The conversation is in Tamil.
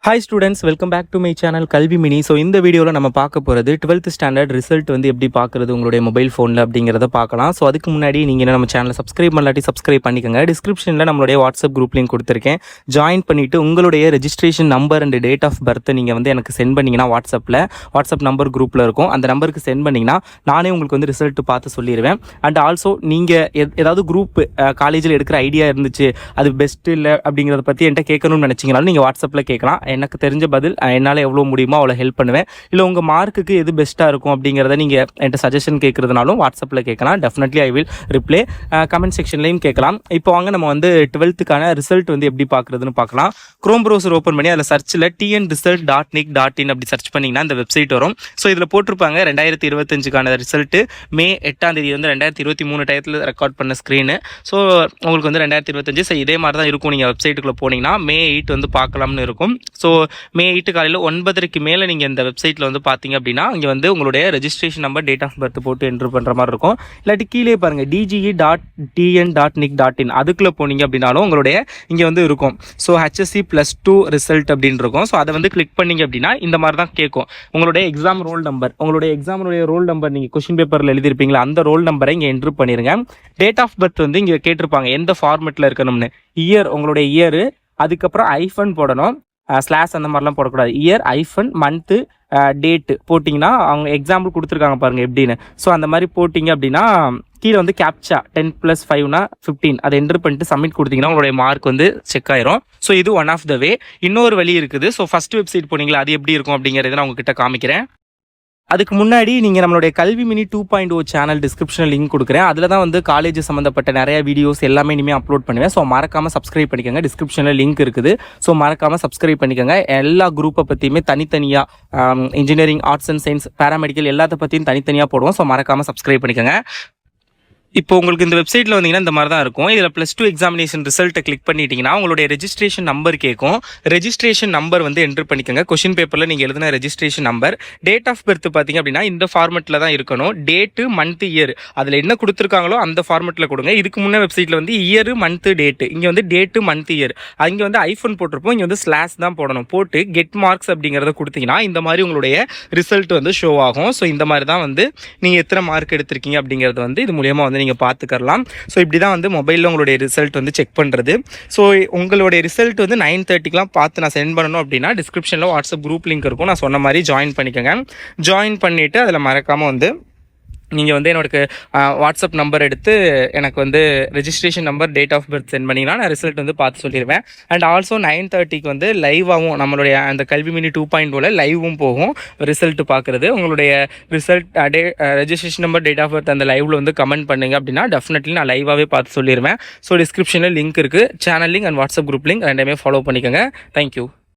Hi students, welcome back to my channel Kalvi mini. So இந்த வீடியோவில் நம்ம பார்க்க போகிறது 12th ஸ்டாண்டர்ட் ரிசல்ட் வந்து எப்படி பார்க்குறது உங்களுடைய மொபைல் ஃபோனில் அப்படிங்கிறத பார்க்கலாம். ஸோ அதுக்கு முன்னாடி நீங்கள் நம்ம சேனலை சப்ஸ்கிரைப் பண்ணலாட்டி சப்ஸ்கிரைப் பண்ணிக்கோங்க. டிஸ்கிரிப்ஷனில் நம்மளுடைய வாட்ஸ்அப் குரூப் லிங்க் கொடுத்துருக்கேன். ஜாயின் பண்ணிவிட்டு உங்களுடைய registration number and date of பர்த்தை நீங்கள் வந்து எனக்கு சென்ட் பண்ணிங்கன்னா வாட்ஸ்அப் நம்பர் குரூப்பில் இருக்கும். அந்த நம்பருக்கு சென்ட் பண்ணிங்கன்னா நானே உங்களுக்கு வந்து ரிசல்ட் பார்த்து சொல்லிடுவேன். அண்ட் ஆல்சோ நீங்கள் ஏதாவது குரூப் காலேஜில் எடுக்கிற ஐடியா இருந்துச்சு, அது பெஸ்ட்டு இல்லை அப்படிங்கிறத பற்றி என்கிட்ட கேட்கணும்னு நினச்சிங்கனாலும் நீங்கள் வாட்ஸ்அப்பில் கேட்கலாம். எனக்கு தெரிஞ்ச பதில் என்னால் எவ்வளோ முடியுமோ அவ்வளோ ஹெல்ப் பண்ணுவேன். இல்லை உங்கள் மார்க்குக்கு எது பெஸ்ட்டாக இருக்கும் அப்படிங்கிறத நீங்கள் என்கிட்ட சஜஷன் கேட்குறதுனாலும் வாட்ஸ்அப்பில் கேட்கலாம். Definitely I will reply. Comment செக்ஷன்லையும் கேட்கலாம். இப்போ வாங்க நம்ம வந்து 12th ரிசல்ட் வந்து எப்படி பார்க்குறதுன்னு பார்க்கலாம். குரோம் ப்ரௌசர் ஓப்பன் பண்ணி அதில் சர்ச்சில் tnresult.nic.in அப்படி சர்ச் பண்ணிங்கன்னா இந்த வெப்சைட் வரும். ஸோ இதில் போட்டிருப்பாங்க 2025 ரிசல்ட்டு மே 8 வந்து 2023 டயத்தில் ரெக்கார்ட் பண்ண ஸ்க்ரீனு. ஸோ உங்களுக்கு வந்து 2025 ஸோ இதே மாதிரி தான் இருக்கும். நீங்கள் வெப்சைட்டுக்குள்ளே போனீங்கன்னா May 8 வந்து பார்க்கலாம்னு இருக்கும். ஸோ May 8 காலையில் 9:30 மேலே நீங்கள் இந்த வெப்சைட்டில் வந்து பார்த்தீங்க அப்படின்னா இங்கே வந்து உங்களுடைய registration number, date of birth போட்டு என்ட்ரு பண்ணுற மாதிரி இருக்கும். இல்லாட்டி கீழே பாருங்கள் dge.tn.nic.in அதுக்குள்ளே போனீங்க அப்படின்னாலும் உங்களுடைய இங்கே வந்து இருக்கும். ஸோ HSC +2 ரிசல்ட் அப்படின்னு இருக்கும். ஸோ அதை வந்து கிளிக் பண்ணிங்க அப்படின்னா இந்த மாதிரி தான் கேட்கும். உங்களுடைய exam roll number, roll number நீங்கள் கொஸ்டின் பேப்பரில் எழுதியிருப்பீங்களா அந்த ரோல் நம்பரை இங்கே என்ட்ரு பண்ணிடுங்க. டேட் ஆஃப் பர்த் வந்து இங்கே கேட்டிருப்பாங்க எந்த ஃபார்மெட்டில் இருக்கணும்னு. இயர், உங்களுடைய இயரு, அதுக்கப்புறம் ஐஃபன் போடணும், ஸ்லாஷ் அந்த மாதிரிலாம் போடக்கூடாது. இயர், ஐஃபன், மந்த்து, டேட்டு போட்டிங்கன்னா அவங்க எக்ஸாம்பிள் கொடுத்துருக்காங்க பாருங்கள் எப்படின்னு. ஸோ அந்த மாதிரி போட்டிங்க அப்படின்னா கீழே வந்து கேப்சா 10 + 5 15 அதை என்ட்ரு பண்ணிட்டு சப்மிட் கொடுத்தீங்கன்னா உங்களுடைய மார்க் வந்து செக் ஆயிரும். ஸோ இது ஒன் ஆஃப் த வே. இன்னொரு வழி இருக்குது. ஸோ ஃபஸ்ட் வெப்சைட் போனீங்களா, அது எப்படி இருக்கும் அப்படிங்கிறத நான் உங்ககிட்ட காமிக்கிறேன். அதுக்கு முன்னாடி நீங்கள் நம்மளுடைய கல்வி மினி 2.0 சேனல் டிஸ்கிரிப்ஷனில் லிங்க் கொடுக்குறேன். அதில் தான் வந்து காலேஜ் சம்மந்தப்பட்ட நிறைய வீடியோஸ் எல்லாமே இனிமேல் அப்லோட் பண்ணுவேன். ஸோ மறக்காமல் சப்ஸ்கிரைப் பண்ணிக்கோங்க. டிஸ்கிரிப்ஷனில் லிங்க் இருக்குது. ஸோ மறக்காமல் சப்ஸ்கிரைப் பண்ணிக்கோங்க. எல்லா குரூப்பை பற்றியுமே தனித்தனியாக engineering, arts and science, paramedical எல்லாத்த பற்றியும் தனித்தனியாக போடுவோம். ஸோ மறக்காமல் சப்ஸ்கிரைப் பண்ணிக்கோங்க. இப்போ உங்களுக்கு இந்த வெப்சைட்டில் வந்தீங்கன்னா இந்த மாதிரி தான் இருக்கும். இதில் +2 எக்ஸாமினேஷன் ரிசல்ட்டை கிளிக் பண்ணிட்டீங்கன்னா உங்களுடைய ரெஜிஸ்ட்ரேஷன் நம்பர் கேட்கும். ரெஜிஸ்ட்ரேஷன் நம்பர் வந்து என்ட்ரு பண்ணிக்கோங்க. கொஷின் பேப்பரில் நீங்கள் எழுதின registration number. Date of birth பார்த்தீங்க அப்படின்னா இந்த ஃபார்மெட்டில் தான் இருக்கணும். டேட்டு, மந்த்து, இயர் அதில் என்ன கொடுத்துருக்காங்களோ அந்த ஃபார்மெட்டில் கொடுங்க. இதுக்கு முன்னே வெப்சைட்டில் வந்து இயரு, மந்த்து, டேட்டு, இங்கே வந்து டேட்டு, மந்த்து, இயர், அங்கே வந்து ஐஃபோன் போட்டிருப்போம், இங்கே வந்து ஸ்லாஷ் தான் போடணும். போட்டு கெட் மார்க்ஸ் அப்படிங்கிறத கொடுத்தீங்கன்னா இந்த மாதிரி உங்களுடைய ரிசல்ட் வந்து ஷோ ஆகும். ஸோ இந்த மாதிரி தான் வந்து நீங்கள் எத்தனை மார்க் எடுத்திருக்கீங்க அப்படிங்கிறது வந்து இது மூலியமாக வந்து நீங்கள் பார்த்துக்கலாம். ஸோ இப்படி தான் வந்து மொபைலில் உங்களுடைய ரிசல்ட் வந்து செக் பண்ணுறது. ஸோ உங்களுடைய ரிசல்ட் வந்து 9:30 பார்த்து நான் சென்ட் பண்ணணும் அப்படின்னா டிஸ்கிரிப்ஷனில் வாட்ஸ்அப் குரூப் லிங்க் இருக்கும். நான் சொன்ன மாதிரி ஜாயின் பண்ணிக்கோங்க. ஜாயின் பண்ணிவிட்டு அதில் மறக்காமல் வந்து நீங்கள் வந்து என்னோட வாட்ஸ்அப் நம்பர் எடுத்து எனக்கு வந்து registration number, date of birth send பண்ணிங்கன்னா நான் ரிசல்ட் வந்து பார்த்து சொல்லிடுவேன். அண்ட் ஆல்சோ 9:30 வந்து லைவாகவும் நம்மளுடைய அந்த கல்வி மினி 2.0 லைவும் போகும் ரிசல்ட் பார்க்குறது. உங்களுடைய result registration number, date of birth அந்த லைவில் வந்து கமெண்ட் பண்ணுங்க அப்படின்னா டெஃபினெட்லி நான் லைவாகவே பார்த்து சொல்லிடுவேன். ஸோ டிஸ்கிரிப்ஷனில் லிங்க் இருக்குது. Channel link and WhatsApp group link ரெண்டுமே ஃபாலோ பண்ணிக்கோங்க. தேங்க்யூ.